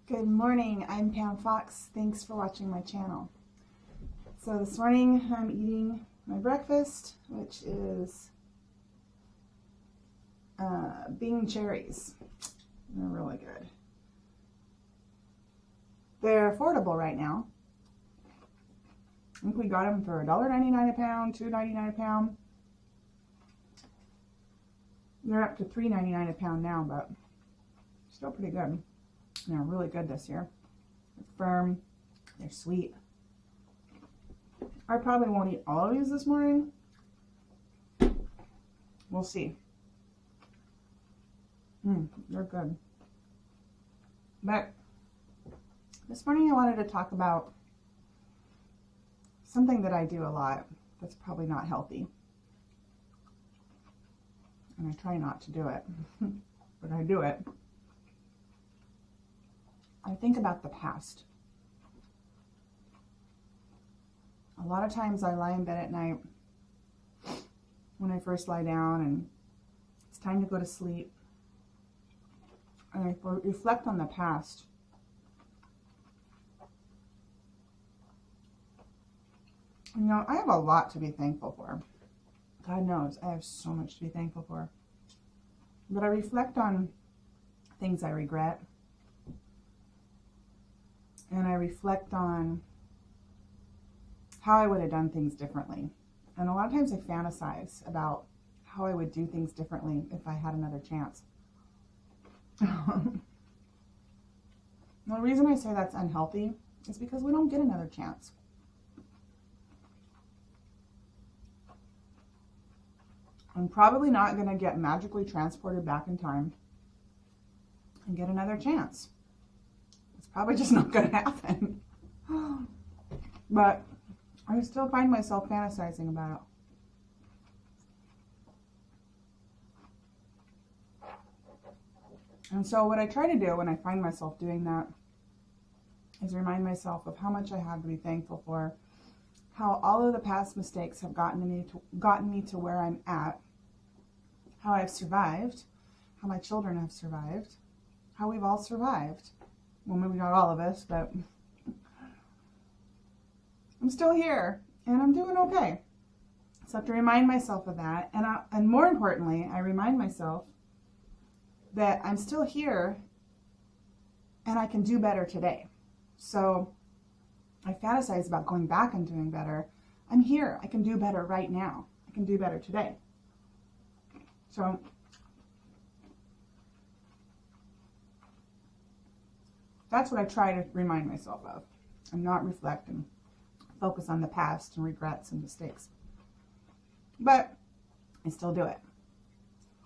Good morning, I'm Pam Fox. Thanks for watching my channel. So this morning I'm eating my breakfast, which is Bing cherries. They're really good. They're affordable right now. I think we got them for $1.99 a pound, $2.99 a pound. They're up to $3.99 a pound now, but still pretty good. And they're really good this year. They're firm, they're sweet. I probably won't eat all of these this morning. We'll see. They're good. But this morning I wanted to talk about something that I do a lot that's probably not healthy. And I try not to do it, but I do it. I think about the past. A lot of times I lie in bed at night when I first lie down and it's time to go to sleep. And I reflect on the past. You know, I have a lot to be thankful for. God knows, I have so much to be thankful for. But I reflect on things I regret. And I reflect on how I would have done things differently. And a lot of times I fantasize about how I would do things differently if I had another chance. The reason I say that's unhealthy is because we don't get another chance. I'm probably not going to get magically transported back in time and get another chance. It's probably just not going to happen. But I still find myself fantasizing about it. And so what I try to do when I find myself doing that is remind myself of how much I have to be thankful for, how all of the past mistakes have gotten me to where I'm at, how I've survived, how my children have survived, how we've all survived. Well, maybe not all of us, but I'm still here and I'm doing okay. So I have to remind myself of that. And more importantly, I remind myself that I'm still here and I can do better today. So I fantasize about going back and doing better. I'm here. I can do better right now. I can do better today. So that's what I try to remind myself of. I'm not reflecting, focus on the past and regrets and mistakes. But I still do it.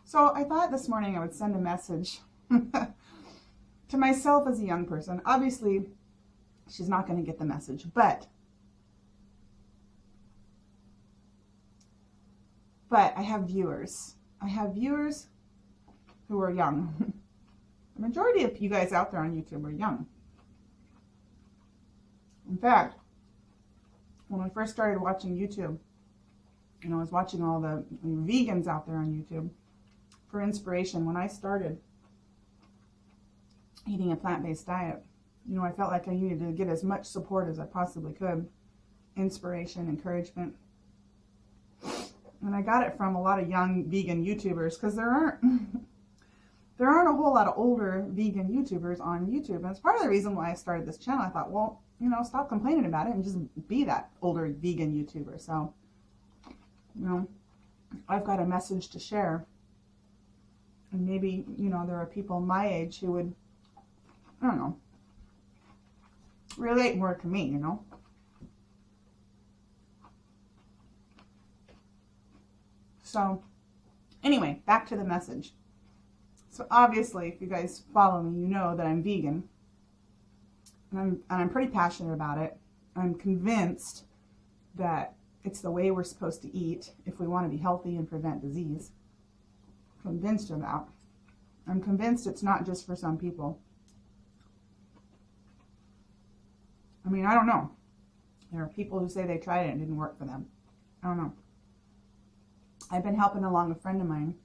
So I thought this morning I would send a message to myself as a young person. Obviously, she's not going to get the message, but I have viewers. I have viewers who are young. The majority of you guys out there on YouTube are young. In fact, when I first started watching YouTube, I was watching all the vegans out there on YouTube for inspiration. When I started eating a plant-based diet, I felt like I needed to get as much support as I possibly could. Inspiration, encouragement. And I got it from a lot of young vegan YouTubers because there aren't a whole lot of older vegan YouTubers on YouTube. And it's part of the reason why I started this channel. I thought, well, stop complaining about it and just be that older vegan YouTuber. So, I've got a message to share. And maybe, there are people my age who would, relate more to me, So, anyway, back to the message. So obviously, if you guys follow me, you know that I'm vegan. And I'm pretty passionate about it. I'm convinced that it's the way we're supposed to eat if we want to be healthy and prevent disease. Convinced of that. I'm convinced it's not just for some people. I don't know. There are people who say they tried it and it didn't work for them. I don't know. I've been helping along a friend of mine.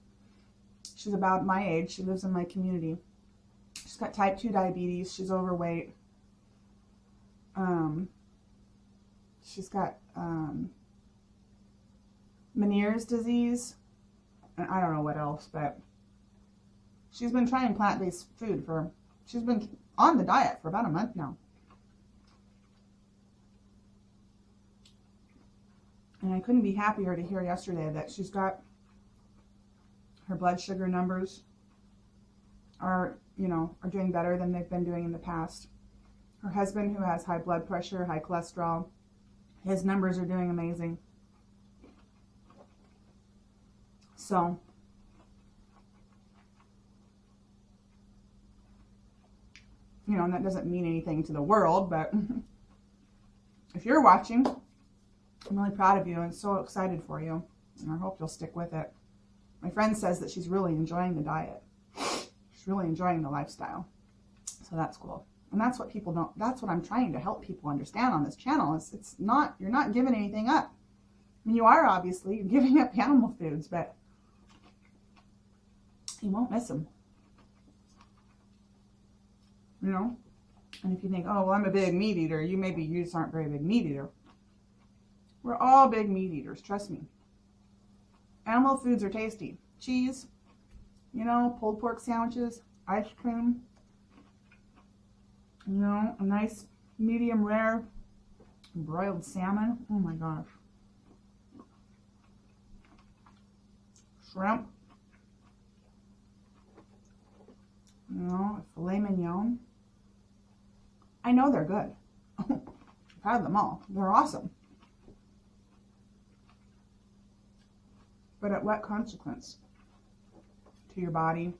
She's about my age. She lives in my community. She's got type 2 diabetes. She's overweight. She's got Meniere's disease. And I don't know what else, but she's been trying plant-based food she's been on the diet for about a month now. And I couldn't be happier to hear yesterday that she's got her blood sugar numbers are doing better than they've been doing in the past. Her husband, who has high blood pressure, high cholesterol, his numbers are doing amazing. So, and that doesn't mean anything to the world, but if you're watching, I'm really proud of you and so excited for you. And I hope you'll stick with it. My friend says that she's really enjoying the diet. She's really enjoying the lifestyle. So that's cool. And that's what people don't, that's what I'm trying to help people understand on this channel. It's not, you're not giving anything up. I mean, you are obviously, you're giving up animal foods, but you won't miss them. And if you think, oh, well, I'm a big meat eater, you just aren't a very big meat eater. We're all big meat eaters, trust me. Animal foods are tasty. Cheese, pulled pork sandwiches, ice cream, a nice medium rare broiled salmon. Oh my gosh. Shrimp. A filet mignon. I know they're good. I've had them all. They're awesome. But at what consequence? To your body,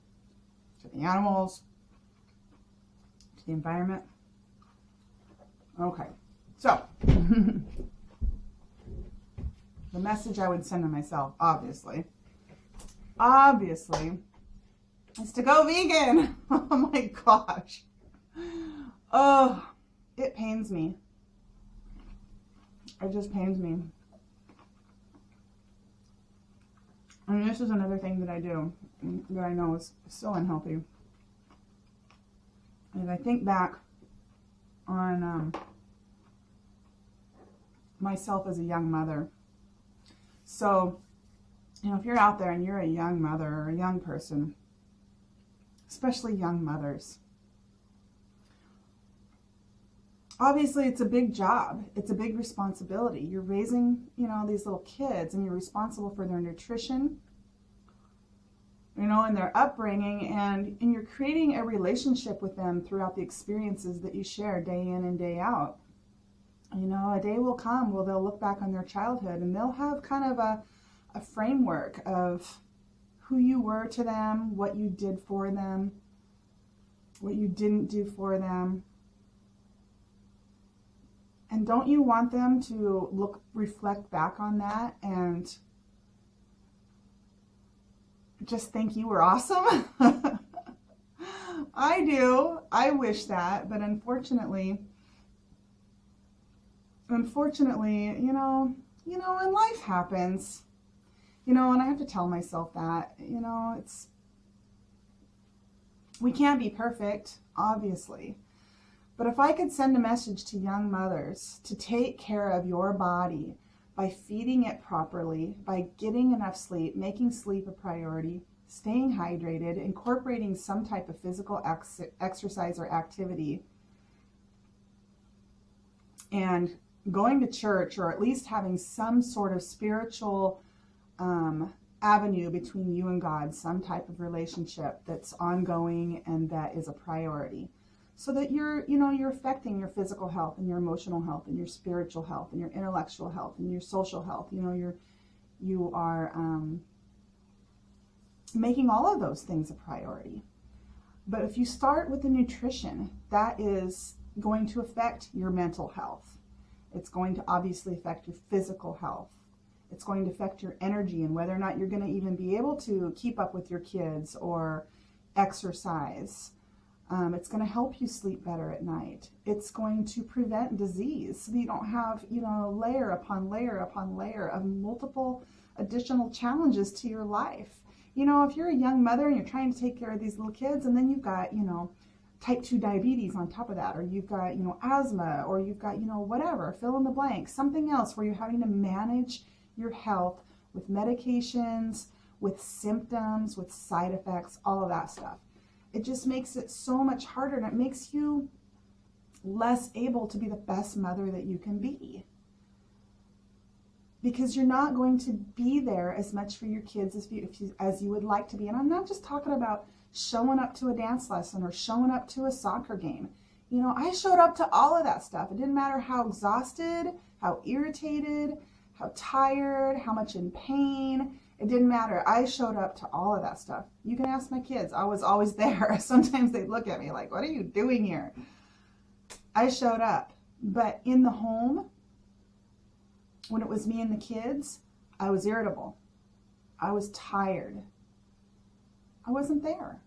to the animals, to the environment. Okay, so the message I would send to myself, obviously, is to go vegan. Oh my gosh. Oh, it pains me. It just pains me. And this is another thing that I do that I know is so unhealthy. And I think back on myself as a young mother. So, if you're out there and you're a young mother or a young person, especially young mothers, obviously it's a big job. It's a big responsibility. You're raising, these little kids, and you're responsible for their nutrition, and their upbringing, and you're creating a relationship with them throughout the experiences that you share day in and day out. A day will come where they'll look back on their childhood and they'll have kind of a framework of who you were to them, what you did for them, what you didn't do for them. And don't you want them to reflect back on that and just think you were awesome? I do. I wish that, but unfortunately, and life happens, and I have to tell myself that, we can't be perfect, obviously. But if I could send a message to young mothers to take care of your body by feeding it properly, by getting enough sleep, making sleep a priority, staying hydrated, incorporating some type of physical exercise or activity, and going to church, or at least having some sort of spiritual avenue between you and God, some type of relationship that's ongoing and that is a priority, so that you're affecting your physical health and your emotional health and your spiritual health and your intellectual health and your social health. You are making all of those things a priority. But if you start with the nutrition, that is going to affect your mental health. It's going to obviously affect your physical health. It's going to affect your energy and whether or not you're going to even be able to keep up with your kids or exercise. It's going to help you sleep better at night. It's going to prevent disease so that you don't have, layer upon layer upon layer of multiple additional challenges to your life. If you're a young mother and you're trying to take care of these little kids, and then you've got, type 2 diabetes on top of that, or you've got, asthma, or you've got, whatever, fill in the blank, something else where you're having to manage your health with medications, with symptoms, with side effects, all of that stuff. It just makes it so much harder, and it makes you less able to be the best mother that you can be. Because you're not going to be there as much for your kids as you would like to be. And I'm not just talking about showing up to a dance lesson or showing up to a soccer game. I showed up to all of that stuff. It didn't matter how exhausted, how irritated, how tired, how much in pain. It didn't matter. I showed up to all of that stuff. You can ask my kids. I was always there. Sometimes they'd look at me like, what are you doing here? I showed up. But in the home, when it was me and the kids, I was irritable. I was tired. I wasn't there.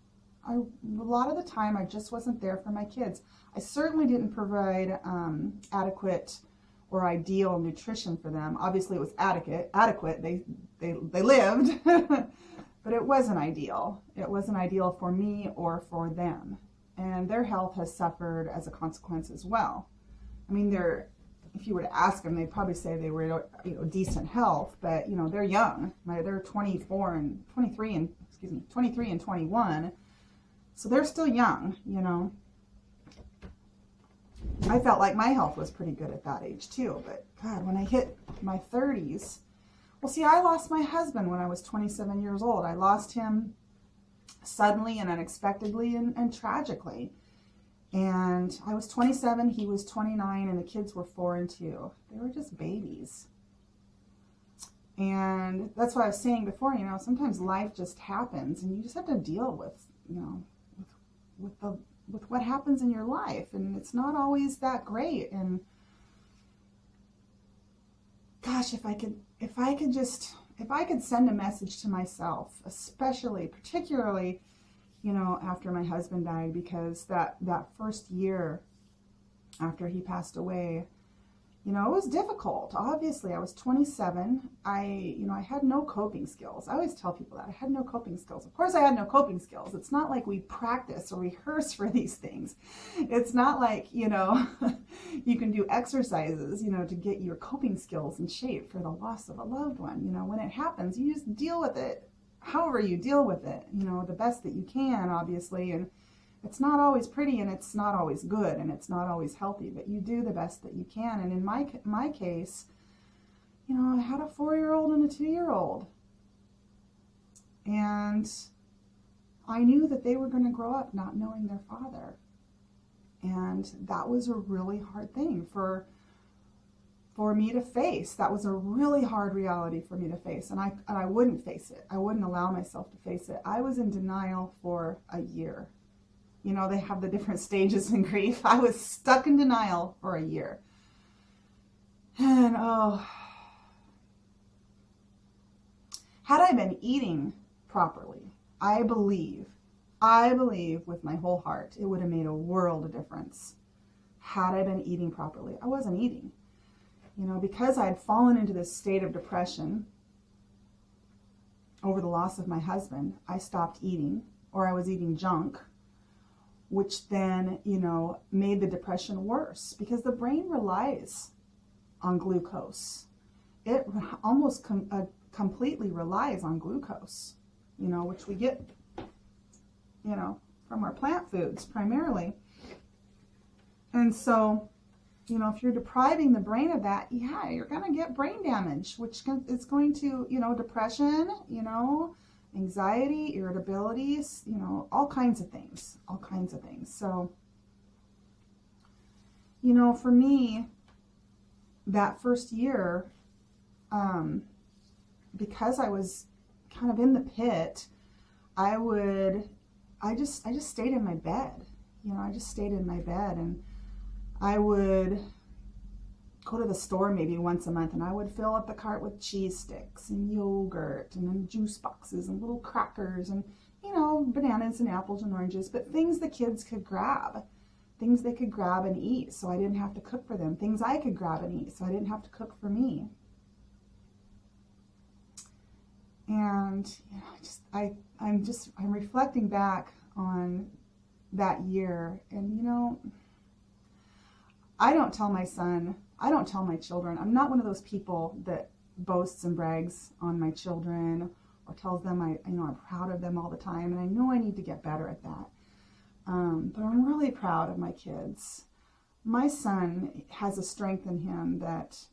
A lot of the time, I just wasn't there for my kids. I certainly didn't provide adequate or ideal nutrition for them. Obviously, it was adequate. They lived, but it wasn't ideal. It wasn't ideal for me or for them. And their health has suffered as a consequence as well. I mean, if you were to ask them, they'd probably say they were, decent health, but, they're young. They're 23 and 21. So they're still young, I felt like my health was pretty good at that age too, but God, when I hit my 30s, I lost my husband when I was 27 years old. I lost him suddenly and unexpectedly and tragically. And I was 27, he was 29, and the kids were 4 and 2. They were just babies. And that's what I was saying before, sometimes life just happens and you just have to deal with, with what happens in your life. And it's not always that great. And gosh, if I could send a message to myself, particularly, after my husband died, because that first year after he passed away, it was difficult. Obviously, I was 27. I had no coping skills. I always tell people that I had no coping skills. Of course, I had no coping skills. It's not like we practice or rehearse for these things. It's not like, you can do exercises, to get your coping skills in shape for the loss of a loved one. When it happens, you just deal with it. However you deal with it, the best that you can, obviously, and it's not always pretty, and it's not always good, and it's not always healthy, but you do the best that you can. And in my case, I had a 4-year-old and a 2-year-old, and I knew that they were going to grow up not knowing their father, and that was a really hard thing for me to face. That was a really hard reality for me to face, and I wouldn't face it. I wouldn't allow myself to face it. I was in denial for a year. They have the different stages in grief. I was stuck in denial for a year. And had I been eating properly, I believe with my whole heart, it would have made a world of difference. Had I been eating properly, I wasn't eating. Because I had fallen into this state of depression over the loss of my husband, I stopped eating, or I was eating junk, which then, made the depression worse, because the brain relies on glucose. It almost completely relies on glucose, which we get, from our plant foods primarily. And so, if you're depriving the brain of that, you're going to get brain damage, which is going to, depression, anxiety, irritability, all kinds of things. So, for me, that first year, because I was kind of in the pit, I just stayed in my bed. I just stayed in my bed, and I would go to the store maybe once a month, and I would fill up the cart with cheese sticks and yogurt and then juice boxes and little crackers and, bananas and apples and oranges, but things the kids could grab, things they could grab and eat so I didn't have to cook for them, things I could grab and eat so I didn't have to cook for me. And I'm reflecting back on that year. And, you know, I don't tell my son, I don't tell my children. I'm not one of those people that boasts and brags on my children or tells them I'm proud of them all the time. And I know I need to get better at that. But I'm really proud of my kids. My son has a strength in him that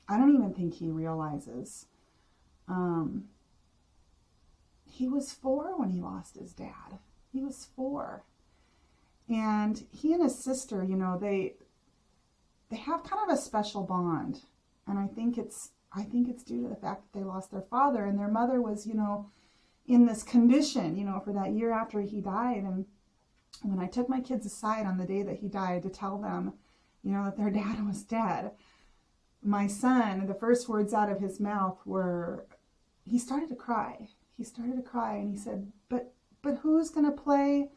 I don't even think he realizes. He was 4 when he lost his dad. He was 4. And he and his sister, you know, they have kind of a special bond. And I think it's due to the fact that they lost their father, and their mother was, you know, in this condition, you know, for that year after he died. And when I took my kids aside on the day that he died to tell them, you know, that their dad was dead, my son, the first words out of his mouth were, he started to cry. He started to cry, and he said, but who's going to play?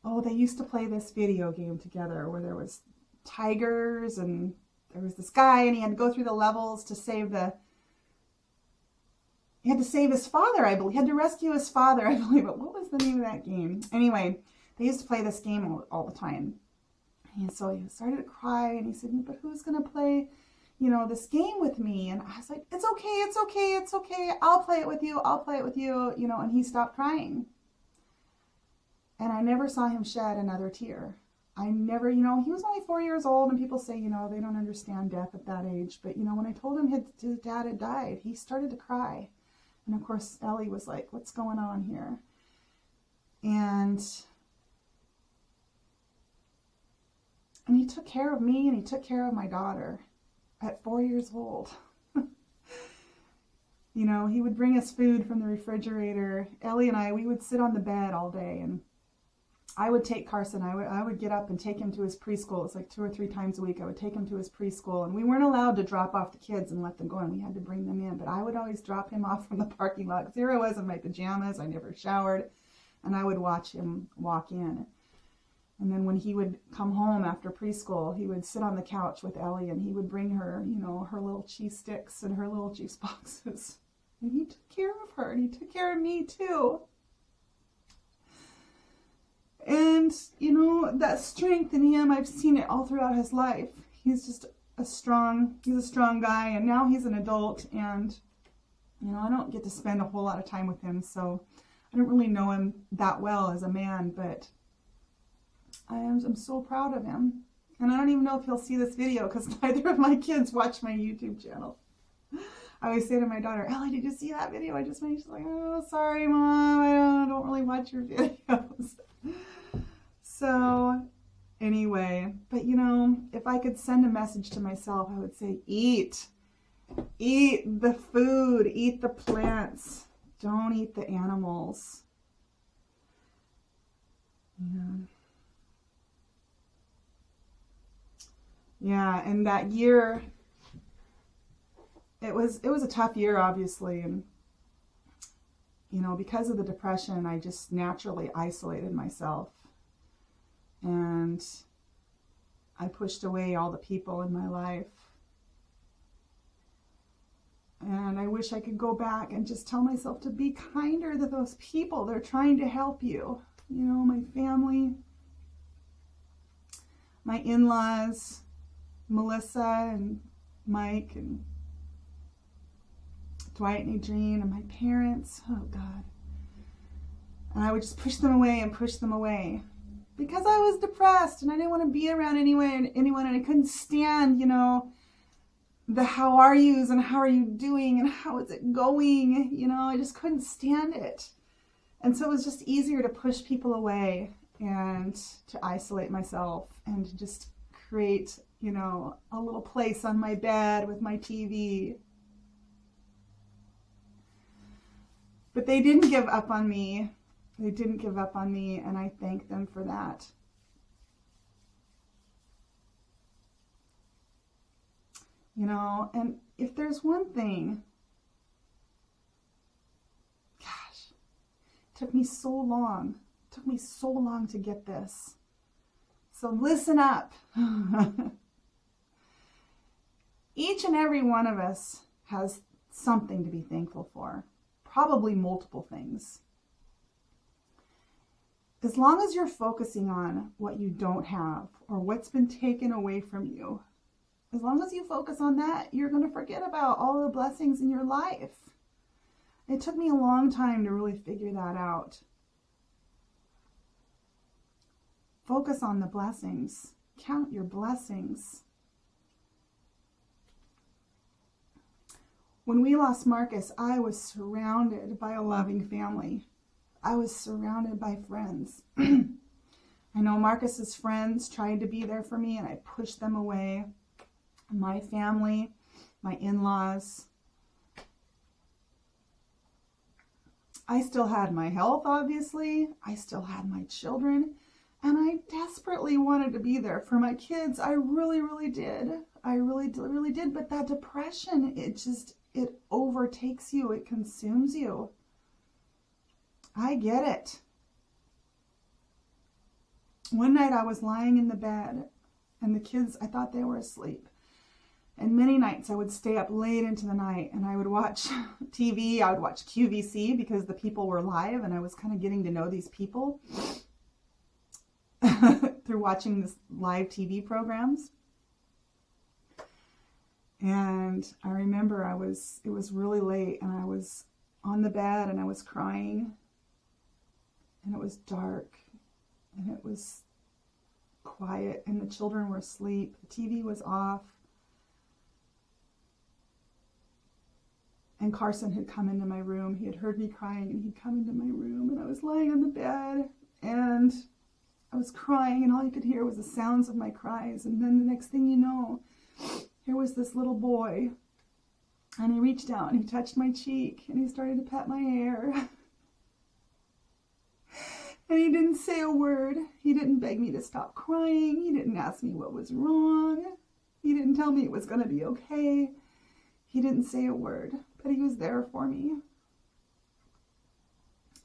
Oh, they used to play this video game together where there was tigers and there was this guy, and he had to go through the levels to save he had to save his father, I believe. He had to rescue his father, I believe. But what was the name of that game? Anyway, they used to play this game all the time. And so he started to cry, and he said, but who's going to play, you know, this game with me? And I was like, it's okay, it's okay, it's okay. I'll play it with you. I'll play it with you. You know, and he stopped crying. And I never saw him shed another tear. I never, you know, he was only 4 years old, and people say, you know, they don't understand death at that age. But, you know, when I told him his dad had died, he started to cry. And of course, Ellie was like, what's going on here? And he took care of me, and he took care of my daughter at 4 years old. You know, he would bring us food from the refrigerator. Ellie and I, we would sit on the bed all day, and I would take Carson. I would get up and take him to his preschool. It's like 2 or 3 times a week. I would take him to his preschool, and we weren't allowed to drop off the kids and let them go in. We had to bring them in, but I would always drop him off from the parking lot. Here I was in my pajamas. I never showered, and I would watch him walk in. And then when he would come home after preschool, he would sit on the couch with Ellie, and he would bring her, you know, her little cheese sticks and her little juice boxes. And he took care of her, and he took care of me too. And, you know, that strength in him, I've seen it all throughout his life. He's just he's a strong guy, and now he's an adult, and, you know, I don't get to spend a whole lot of time with him, so I don't really know him that well as a man, but I'm so proud of him. And I don't even know if he'll see this video, because neither of my kids watch my YouTube channel. I always say to my daughter, Ellie, did you see that video I just made? She's like, oh, sorry, Mom, I don't really watch your videos. So anyway, but you know, if I could send a message to myself, I would say, eat the food, eat the plants, don't eat the animals. Yeah, and that year, it was a tough year, obviously, and you know, because of the depression, I just naturally isolated myself, and I pushed away all the people in my life. And I wish I could go back and just tell myself to be kinder to those people. They're trying to help you. You know, my family, my in-laws, Melissa and Mike and Dwight and Adrienne, and my parents. Oh, God. And I would just push them away and push them away because I was depressed and I didn't want to be around anyone, and I couldn't stand, you know, the how are yous and how are you doing and how is it going. You know, I just couldn't stand it. And so it was just easier to push people away and to isolate myself and to just create, you know, a little place on my bed with my TV. But they didn't give up on me. They didn't give up on me, and I thank them for that. You know, and if there's one thing, gosh, it took me so long. It took me so long to get this. So listen up. Each and every one of us has something to be thankful for. Probably multiple things. as long as you're focusing on what you don't have or what's been taken away from you, as long as you focus on that, you're going to forget about all the blessings in your life. It took me a long time to really figure that out. Focus on the blessings. Count your blessings. When we lost Marcus, I was surrounded by a loving family. I was surrounded by friends. I know Marcus's friends tried to be there for me and I pushed them away. My family, my in-laws. I still had my health, obviously. I still had my children. And I desperately wanted to be there for my kids. I really, really did. I really did. But that depression, it overtakes you. It consumes you. I get it. One night I was lying in the bed and the kids, I thought they were asleep. And many nights I would stay up late into the night and I would watch TV. I would watch QVC because the people were live and I was kind of getting to know these people through watching this live TV programs. And I remember it was really late and I was on the bed and I was crying and it was dark and it was quiet and the children were asleep. The TV was off. And Carson had come into my room. He had heard me crying and he'd come into my room and I was lying on the bed and I was crying and all you could hear was the sounds of my cries. And then the next thing you know, here was this little boy and he reached out and he touched my cheek and he started to pat my hair. And he didn't say a word. He didn't beg me to stop crying. He didn't ask me what was wrong. He didn't tell me it was going to be okay. He didn't say a word, but he was there for me.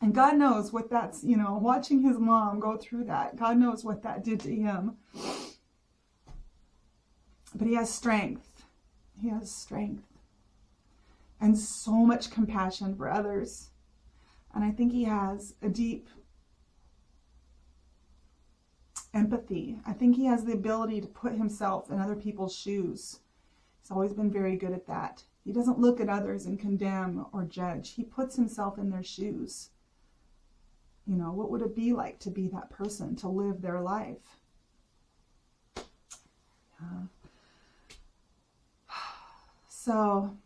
And God knows what that's, watching his mom go through that. God knows what that did to him. But he has strength. He has strength. And so much compassion for others. And I think he has a deep empathy. I think he has the ability to put himself in other people's shoes. He's always been very good at that. He doesn't look at others and condemn or judge. He puts himself in their shoes. What would it be like to be that person, to live their life? So,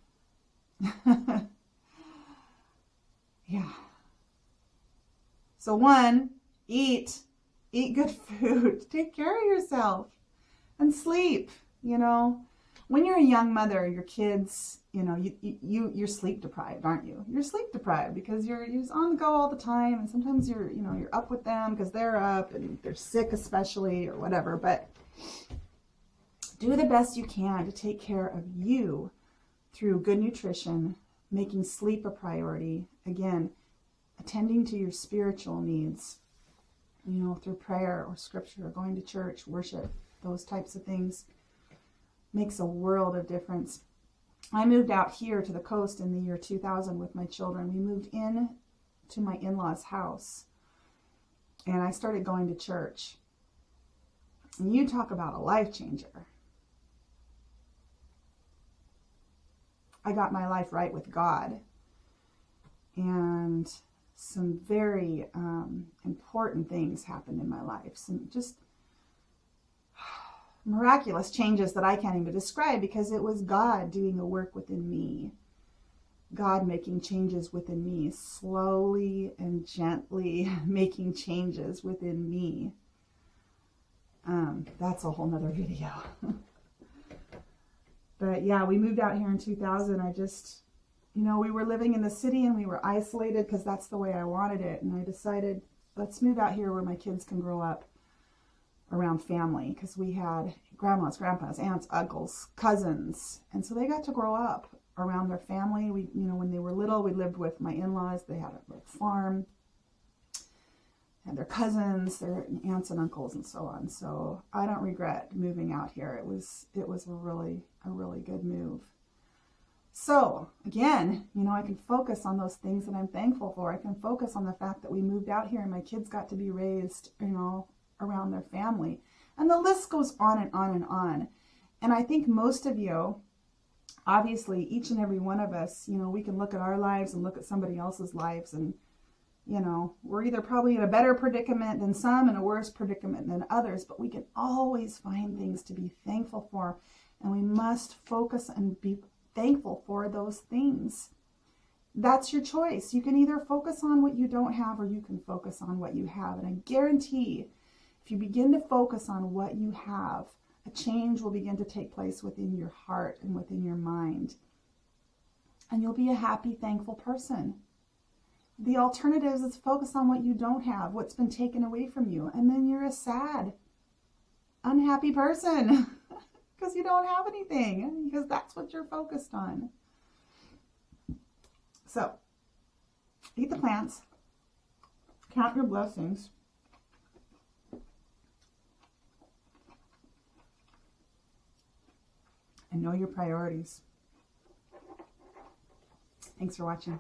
yeah. So one, eat good food, take care of yourself, and sleep. When you're a young mother, your kids, you're sleep deprived, aren't you? You're sleep deprived because you're on the go all the time, and sometimes you're up with them because they're up and they're sick, especially, or whatever. But do the best you can to take care of you through good nutrition, making sleep a priority. Again, attending to your spiritual needs, through prayer or scripture or going to church, worship, those types of things. Makes a world of difference. I moved out here to the coast in the year 2000 with my children. We moved in to my in-laws' house and I started going to church. And you talk about a life changer. I got my life right with God. And some very important things happened in my life. Some just miraculous changes that I can't even describe because it was God doing the work within me. God making changes within me, slowly and gently making changes within me. That's a whole nother video. But yeah, we moved out here in 2000. I just, we were living in the city and we were isolated because that's the way I wanted it. And I decided, let's move out here where my kids can grow up around family, because we had grandmas, grandpas, aunts, uncles, cousins, and so they got to grow up around their family. We, when they were little, we lived with my in-laws. They had a farm, and their cousins, their aunts and uncles, and so on. So I don't regret moving out here. It was a really good move. So again, you know, I can focus on those things that I'm thankful for. I can focus on the fact that we moved out here and my kids got to be raised, you know, around their family. And the list goes on and on and on. And I think most of you, obviously, each and every one of us, you know, we can look at our lives and look at somebody else's lives, and, you know, we're either probably in a better predicament than some and a worse predicament than others, but we can always find things to be thankful for. And we must focus and be thankful for those things. That's your choice. You can either focus on what you don't have or you can focus on what you have. And I guarantee if you begin to focus on what you have, a change will begin to take place within your heart and within your mind. And you'll be a happy, thankful person. The alternative is focus on what you don't have, what's been taken away from you. And then you're a sad, unhappy person. Because you don't have anything, because that's what you're focused on. So, eat the plants, count your blessings, and know your priorities. Thanks for watching.